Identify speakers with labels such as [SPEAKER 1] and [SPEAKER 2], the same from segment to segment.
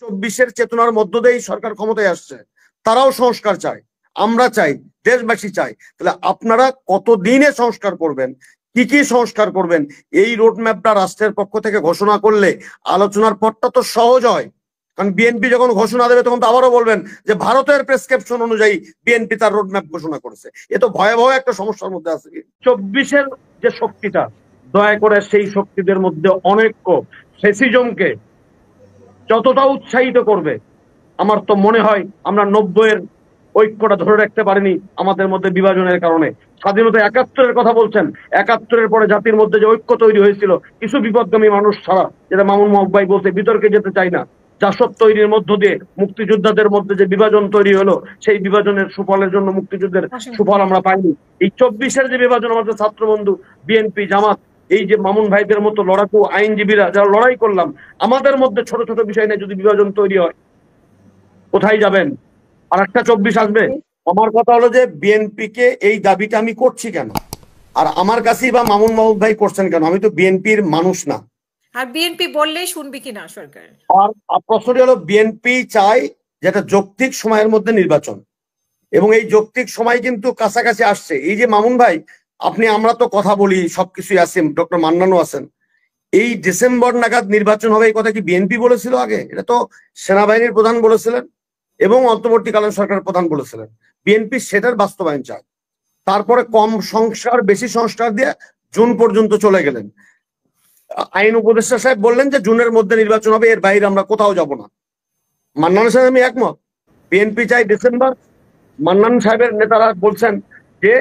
[SPEAKER 1] 24-এর চেতনার মধ্য দিয়েই সরকার ক্ষমতায় আসছে, তারাও সংস্কার চায়, আমরা চাই, দেশবাসী চাই। তাহলে আপনারা কতদিনে সংস্কার করবেন, কি কি সংস্কার করবেন, এই রোডম্যাপটা রাষ্ট্রের পক্ষ থেকে ঘোষণা করলে আলোচনার পথটা তো সহজ হয়। কারণ বিএনপি যখন ঘোষণা দেবে তখন তো আবারও বলবেন যে ভারতের প্রেসক্রিপশন অনুযায়ী বিএনপি তার রোডম্যাপ ঘোষণা করেছে। এ তো ভয়াবহ একটা সমস্যার মধ্যে আছে। 24-এর যে শক্তিটা, দয়া করে সেই শক্তিদের মধ্যে অনৈক্য ফেসিজমকে যতটা উৎসাহিত করবে, আমার তো মনে হয় আমরা 90-এর ঐক্যটা ধরে রাখতে পারিনি আমাদের মধ্যে বিভাজনের কারণে। স্বাধীনতা 71-এর কথা বলছেন, 71-এর পরে জাতির মধ্যে যে ঐক্য তৈরি হয়েছিল কিছু বিপদগামী মানুষ ছাড়া, যেটা মামুন হক ভাই বলতে বিতর্কে যেতে চাই না, জাসদ তৈরির মধ্য দিয়ে মুক্তিযোদ্ধাদের মধ্যে যে বিভাজন তৈরি হলো, সেই বিভাজনের সুফলের জন্য মুক্তিযুদ্ধের সুফল আমরা পাইনি। এই 24-এর যে বিভাজন আমাদের ছাত্রবন্ধু, বিএনপি, জামাত, এই যে মামুন ভাইদের মতো লড়াকু আইনজীবীরা যারা লড়াই করলাম, আমাদের মধ্যে ছোট ছোট বিষয় নিয়ে যদি বিভাজন তৈরি হয়, কোথায় যাবেন? আর একটা 24 আসবে। আমার কথা হলো যে বিএনপি কে এই দাবিটা আমি করছি কেন, আর আমার কাছেই বা মামুন মাহবুব ভাই করছেন কেন? আমি তো বিএনপির মানুষ না।
[SPEAKER 2] আর বিএনপি বললেই শুনবি কিনা সরকার?
[SPEAKER 1] আর প্রশ্নটি হলো, বিএনপি চায় যেটা যৌক্তিক সময়ের মধ্যে নির্বাচন, এবং এই যৌক্তিক সময় কিন্তু কাছাকাছি আসছে। এই যে মামুন ভাই, আপনি আমরা তো কথা বলি, সবকিছুই আছে, ডক্টর মান্নানও আছেন, এই ডিসেম্বর নাগাদ নির্বাচন হবে এই কথা কি বিএনপি বলেছিল আগে? এটা তো সেনাবাহিনীর প্রধান বলেছিলেন এবং অন্তর্বর্তীকালীন সরকারের প্রধান বলেছিলেন। বিএনপি সেটার বাস্তবায়ন চায়। তারপরে কম সংস্কার বেশি সংস্কার দিয়ে জুন পর্যন্ত চলে গেলেন। আইন উপদেষ্টা সাহেব বললেন যে জুনের মধ্যে নির্বাচন হবে, এর বাইরে আমরা কোথাও যাব না। মান্নান সাহেব আমি একমত, বিএনপি চাই ডিসেম্বর। মান্নান সাহেবের নেতারা বলছেন যে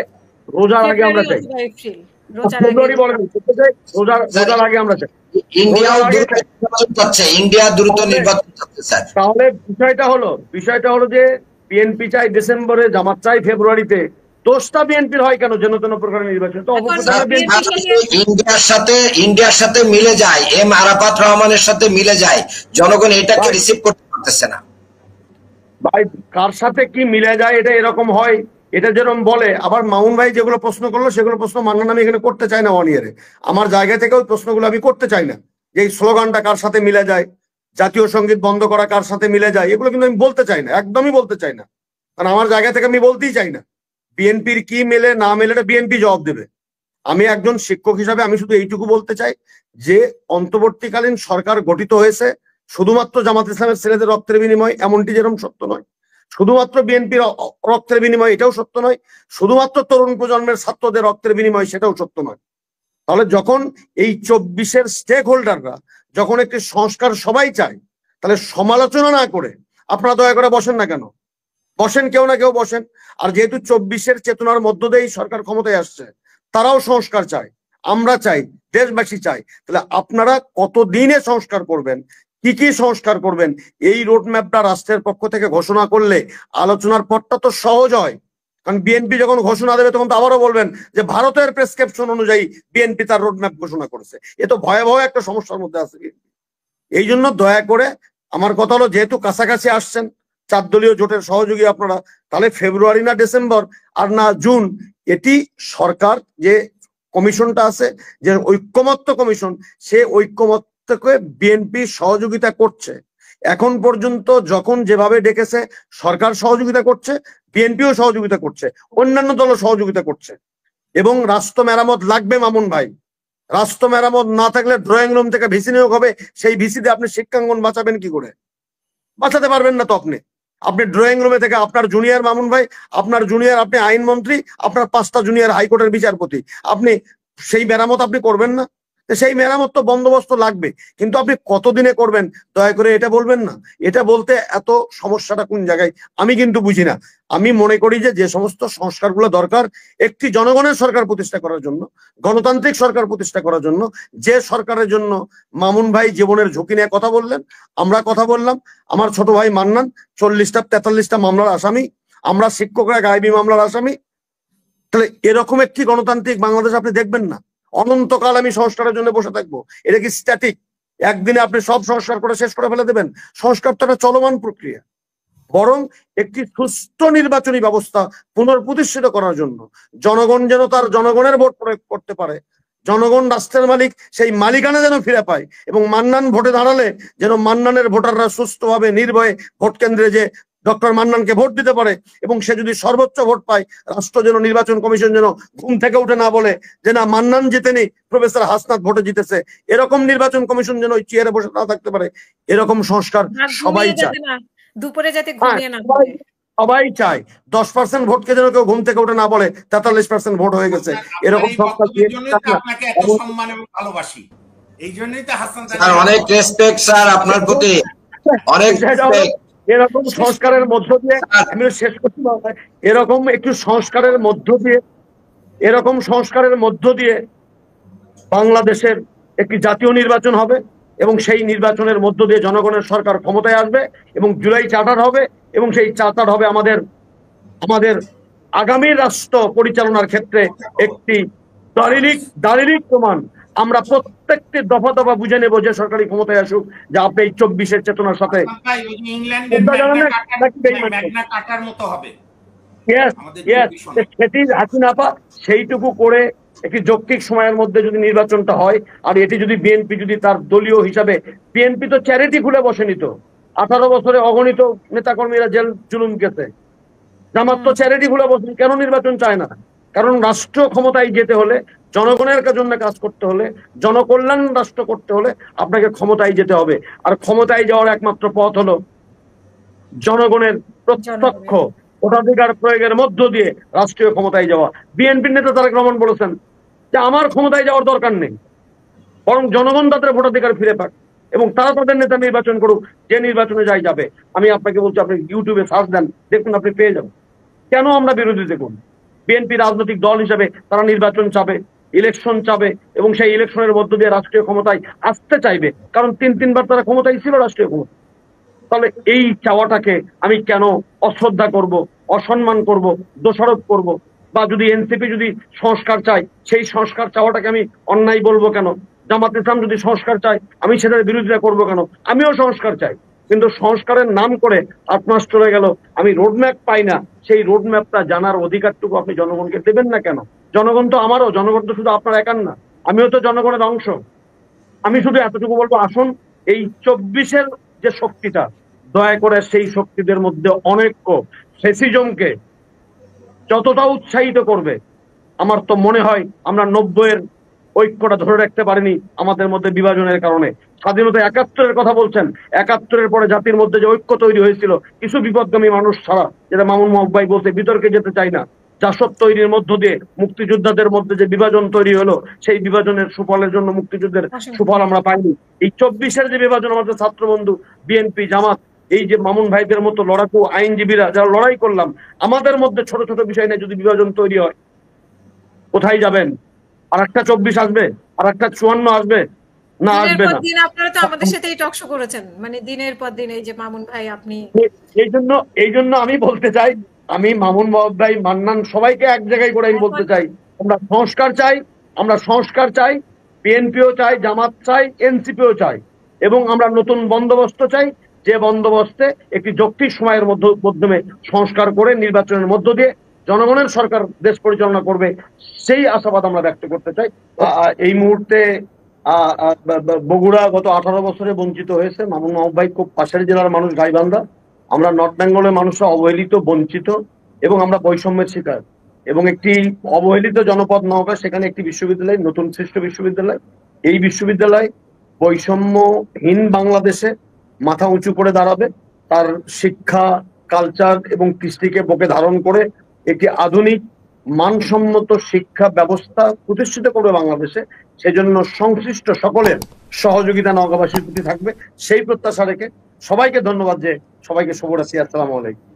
[SPEAKER 1] রোজার আগে আমরা চাই, ফেব্রুয়ারি বলেন, রোজার আগে আমরা চাই।
[SPEAKER 3] ইন্ডিয়া দ্রুত নির্বাচন চাচ্ছে স্যার।
[SPEAKER 1] তাহলে বিষয়টা হলো যে বিএনপি চাই ডিসেম্বরে, জামাত চাই ফেব্রুয়ারিতে। দোষটা বিএনপির হয় কেন যেন তেন প্রকারের নির্বাচন? তো
[SPEAKER 3] ইন্ডিয়ার সাথে মিলে যায়, এম আরাফাত রহমানের সাথে মিলে যায়, জনগণ এটাকে রিসিভ করতে পারতেছে না।
[SPEAKER 1] ভাই কার সাথে কি মিলে যায় এটা এরকম হয়, এটা যেরকম বলে। আবার মামুন ভাই যেগুলো প্রশ্ন করলো সেগুলো প্রশ্ন মান্নান আমি এখানে করতে চাই না। 1 ইয়ারে আমার জায়গা থেকে ওই প্রশ্নগুলো আমি করতে চাই না, যে এই স্লোগানটা কার সাথে মিলে যায়, জাতীয় সঙ্গীত বন্ধ করা কার সাথে মিলে যায়, এগুলো কিন্তু আমি বলতে চাই না, একদমই বলতে চাই না। কারণ আমার জায়গা থেকে আমি বলতেই চাই না। বিএনপির কি মেলে না মেলে এটা বিএনপি জবাব দেবে। আমি একজন শিক্ষক হিসাবে আমি শুধু এইটুকু বলতে চাই যে অন্তর্বর্তীকালীন সরকার গঠিত হয়েছে শুধুমাত্র জামাত ইসলামের ছেলেদের রক্তের বিনিময়, এমনটি যেরকম সত্য নয়। শুধুমাত্র বিএনপির রক্তের বিনিময়, এটাও সত্য নয়। শুধুমাত্র তরুণ প্রজন্মের ছাত্রদের রক্তের বিনিময়, সেটাও সত্য নয়। তাহলে যখন এই 24-এর স্টেক হোল্ডাররা যখন একটি সংস্কার সবাই চায়, তাহলে সমালোচনা না করে আপনারা দয়া করে বসেন না কেন? বসেন, কেউ না কেউ বসেন। আর যেহেতু 24-এর চেতনার মধ্য দিয়েই সরকার ক্ষমতায় আসছে, তারাও সংস্কার চায়, আমরা চাই, দেশবাসী চাই। তাহলে আপনারা কতদিনে সংস্কার করবেন, কি কি সংস্কার করবেন, এই রোডম্যাপটা রাষ্ট্রের পক্ষ থেকে ঘোষণা করলে আলোচনার পথটা তো সহজ হয়। কারণ বিএনপি যখন ঘোষণা দেবে তখন তো আবারও বলবেন যে ভারতের প্রেসক্রিপশন অনুযায়ী বিএনপি তার রোডম্যাপ ঘোষণা করেছে। এ তো ভয়াবহ একটা সমস্যার মধ্যে আছে। এই জন্য দয়া করে আমার কথা হলো, যেহেতু কাছাকাছি আসছেন, 4 দলীয় জোটের সহযোগী আপনারা, তাহলে ফেব্রুয়ারি না ডিসেম্বর আর না জুন, এটি সরকার যে কমিশনটা আছে, যে ঐক্যমত্য কমিশন, সে ঐক্যমত্যকে বিএনপি সহযোগিতা করছে। এখন পর্যন্ত যখন যেভাবে ডেকেছে সরকার সহযোগিতা করছে, বিএনপিও সহযোগিতা করছে, অন্যান্য দলও সহযোগিতা করছে। এবং রাষ্ট্র মেরামত লাগবে মামুন ভাই। রাষ্ট্র মেরামত না থাকলে ড্রয়িং রুম থেকে ভিসি নিয়োগ হবে, সেই ভিসিতে আপনি শিক্ষাঙ্গন বাঁচাবেন কি করে? বাঁচাতে পারবেন না তো। আপনি ড্রয়িং রুমে থেকে আপনার জুনিয়র মামুন ভাই, আপনার জুনিয়র আপনি আইনমন্ত্রী, আপনার 5টা জুনিয়র হাইকোর্টের বিচারপতি, আপনি সেই মেরামত আপনি করবেন না? সেই মেরামত তো বন্দোবস্ত লাগবে, কিন্তু আপনি কতদিনে করবেন দয়া করে এটা বলবেন না। এটা বলতে এত সমস্যাটা কোন জায়গায় আমি কিন্তু বুঝি না। আমি মনে করি যে সমস্ত সংস্কারগুলো দরকার একটি জনগণের সরকার প্রতিষ্ঠা করার জন্য, গণতান্ত্রিক সরকার প্রতিষ্ঠা করার জন্য, যে সরকারের জন্য মামুন ভাই জীবনের ঝুঁকি নিয়ে কথা বললেন, আমরা কথা বললাম, আমার ছোট ভাই মান্নান 40টা 43টা মামলার আসামি, আমরা শিক্ষকরা গায়েবী মামলার আসামি। তাহলে এরকম একটি গণতান্ত্রিক বাংলাদেশ আপনি দেখবেন না? অনন্তকাল আমি সংস্কারের জন্য বসে থাকবো? এটা কি স্ট্যাটিক? একদিনে আপনি সব সংস্কার করে শেষ করে ফেলে দেবেন? সংস্কার তো একটা চলমান প্রক্রিয়া। বরং একটি সুষ্ঠু নির্বাচনী ব্যবস্থা পুনঃপ্রতিষ্ঠিত করার জন্য, জনগণ যেন তার জনগণের ভোট প্রয়োগ করতে পারে, জনগণ রাষ্ট্রের মালিক, সেই মালিকানা যেন ফিরে পায়, এবং মান্নান ভোটে দাঁড়ালে যেন মান্নানের ভোটাররা সুস্থভাবে নির্ভয়ে ভোট কেন্দ্রে যে ডক্টর মান্নানকে ভোট দিতে পারে, এবং সে যদি সর্বোচ্চ ভোট পায়, রাষ্ট্র যেন, নির্বাচন কমিশন যেন ঘুম থেকে উঠে না বলে যে না, মান্নান জিতেনি, প্রফেসর হাসনাত ভোটে জিতেছে। এরকম নির্বাচন কমিশন যেন ওই চেয়ারে বসে না থাকতে পারে। এরকম সংস্কার সবাই চায়।
[SPEAKER 2] দুপুরে যাতে ঘুমিয়ে না
[SPEAKER 1] সবাই চায় 10% ভোটকে যেন কেউ ঘুম থেকে উঠে না বলে 43% ভোট হয়ে গেছে। এরকম সংস্কার
[SPEAKER 4] আপনাকে এত সম্মান এবং ভালোবাসি, এই জন্যই তো হাসান
[SPEAKER 3] স্যার অনেক রেসপেক্ট স্যার আপনার প্রতি, অনেক রেসপেক্ট।
[SPEAKER 1] এরকম সংস্কারের মধ্য দিয়ে আমি শেষ করতে পারবো, এরকম একটু সংস্কারের মধ্য দিয়ে, এরকম সংস্কারের মধ্য দিয়ে বাংলাদেশের একটি জাতীয় নির্বাচন হবে, এবং সেই নির্বাচনের মধ্য দিয়ে জনগণের সরকার ক্ষমতায় আসবে, এবং জুলাই চার্টার হবে, এবং সেই চার্টার হবে আমাদের আগামী রাষ্ট্র পরিচালনার ক্ষেত্রে একটি দালিলিক প্রমাণ। আমরা প্রত্যেকটি দফা দফা বুঝে নেব যে সরকারি ক্ষমতায় আসুক, যে আপনি এই 24-এর চেতনার সাথে সেইটুকু করে একটি যৌক্তিক সময়ের মধ্যে যদি নির্বাচনটা হয়, আর এটি যদি বিএনপি যদি তার দলীয় হিসাবে, বিএনপি তো চ্যারিটি খুলে বসেনি তো, 18 বছরে অগণিত নেতাকর্মীরা জেল জুলুম গেছে, জামাত তো চ্যারিটি খুলে বসেনি, কেন নির্বাচন চায় না? কারণ রাষ্ট্র ক্ষমতায় যেতে হলে, জনগণের জন্য কাজ করতে হলে, জনকল্যাণ রাষ্ট্র করতে হলে আপনাকে ক্ষমতায় যেতে হবে। আর ক্ষমতায় যাওয়ার একমাত্র পথ হলো জনগণের প্রত্যক্ষ ভোটাধিকার প্রয়োগের মধ্য দিয়ে রাষ্ট্রীয় ক্ষমতায় যাওয়া। বিএনপির নেতা তারেক রহমান বলেছেন যে আমার ক্ষমতায় যাওয়ার দরকার নেই, বরং জনগণ তাদের ভোটাধিকার ফিরে পাক, এবং তারা তাদের নেতা নির্বাচন করুক, যে নির্বাচনে যাবে। আমি আপনাকে বলছি, আপনি ইউটিউবে সার্চ দেন, দেখুন, আপনি পেয়ে যাবেন। কেন আমরা বিরোধিতা করি? বিএনপি রাজনৈতিক দল হিসেবে তারা নির্বাচন চাবে, ইলেকশন চাবে, এবং সেই ইলেকশনের মধ্য দিয়ে রাষ্ট্রীয় ক্ষমতায় আসতে চাইবে, কারণ 3-3 বার তারা ক্ষমতায় ছিল রাষ্ট্রীয় ক্ষমতা। তাহলে এই চাওয়াটাকে আমি কেন অশ্রদ্ধা করব, অসম্মান করব, দোষারোপ করব? বা যদি এনসিপি যদি সংস্কার চায়, সেই সংস্কার চাওয়াটাকে আমি অন্যায় বলবো কেন? জামাত ইসলাম যদি সংস্কার চায়, আমি সেটার বিরোধিতা করবো কেন? আমিও সংস্কার চাই, কিন্তু সংস্কারের নাম করে 8 মাস চলে গেল, আমি রোডম্যাপ পাই না। সেই রোডম্যাপটা জানার অধিকারটুকু আপনি জনগণকে দেবেন না কেন? জনগণ তো আমারও, জনগণ তো শুধু আপনার একার না, আমিও তো জনগণের অংশ। আমি শুধু এতটুকু বলবো, আসুন এই 24-এর যে শক্তিটা, দয়া করে সেই শক্তিদের মধ্যে অনৈক্য, ফেসিজমকে যতটা উৎসাহিত করবে, আমার তো মনে হয় আমরা 90-এর ঐক্যটা ধরে রাখতে পারিনি আমাদের মধ্যে বিভাজনের কারণে। স্বাধীনতা 71-এর কথা বলছেন, 71-এর পরে জাতির মধ্যে যে ঐক্য তৈরি হয়েছিল কিছু বিপদগামী মানুষ ছাড়া, যেটা মামুন ভাই বলতে, বিতর্কে যেতে চাই না, জাসদ তৈরির মধ্য দিয়ে মুক্তিযোদ্ধাদের মধ্যে যে বিভাজন তৈরি হলো, সেই বিভাজনের সুফলের জন্য মুক্তিযুদ্ধের সুফল আমরা পাইনি। এই 24-এর যে বিভাজন, আমাদের ছাত্রবন্ধু, বিএনপি, জামাত, এই যে মামুন ভাইদের মতো লড়াকু আইনজীবীরা যারা লড়াই করলাম, আমাদের মধ্যে ছোট ছোট বিষয় নিয়ে যদি বিভাজন তৈরি হয়, কোথায় যাবেন? আর একটা 24 আসবে, আর একটা 54 আসবে না? আসবে না।
[SPEAKER 2] আপনারা তো আমাদের সাথেই টক শো করেছেন, মানে দিনের পর দিন, এই যে মামুন ভাই, আপনি
[SPEAKER 1] এই জন্য আমি বলতে চাই, আমি মামুন ভাই, মান্নান, সবাইকে এক জায়গায় করে আমি বলতে চাই, আমরা সংস্কার চাই, বিএনপিও চাই, জামাত চাই, এনসিপিও চাই, এবং আমরা নতুন বন্দোবস্ত চাই, যে বন্দোবস্তে একটি যৌক্তিক সময়ের মাধ্যমে সংস্কার করে নির্বাচনের মধ্য দিয়ে জনগণের সরকার দেশ পরিচালনা করবে, সেই আশাবাদ আমরা ব্যক্ত করতে চাই। এই মুহূর্তে বগুড়া গত 18 বছরে বঞ্চিত হয়েছে। মামুন ভাই খুব পাশের জেলার মানুষ, গাইবান্ধা। আমরা নর্থ বেঙ্গলের মানুষরা অবহেলিত, বঞ্চিত, এবং আমরা বৈষম্যের শিকার। এবং একটি অবহেলিত জনপদ নওগাঁ, সেখানে একটি বিশ্ববিদ্যালয়, নতুন সৃষ্ট বিশ্ববিদ্যালয়। এই বিশ্ববিদ্যালয় বৈষম্যহীন বাংলাদেশে মাথা উঁচু করে দাঁড়াবে, তার শিক্ষা, কালচার এবং কৃষ্টিকে বুকে ধারণ করে একটি আধুনিক মানসম্মত শিক্ষা ব্যবস্থা প্রতিষ্ঠিত করবে বাংলাদেশে। সেজন্য সংশ্লিষ্ট সকলের সহযোগিতা নওগাঁবাসীর প্রতি থাকবে, সেই প্রত্যাশা রেখে সবাইকে ধন্যবাদ, যে সবাইকে শুভরাত্রি, আসসালামু আলাইকুম।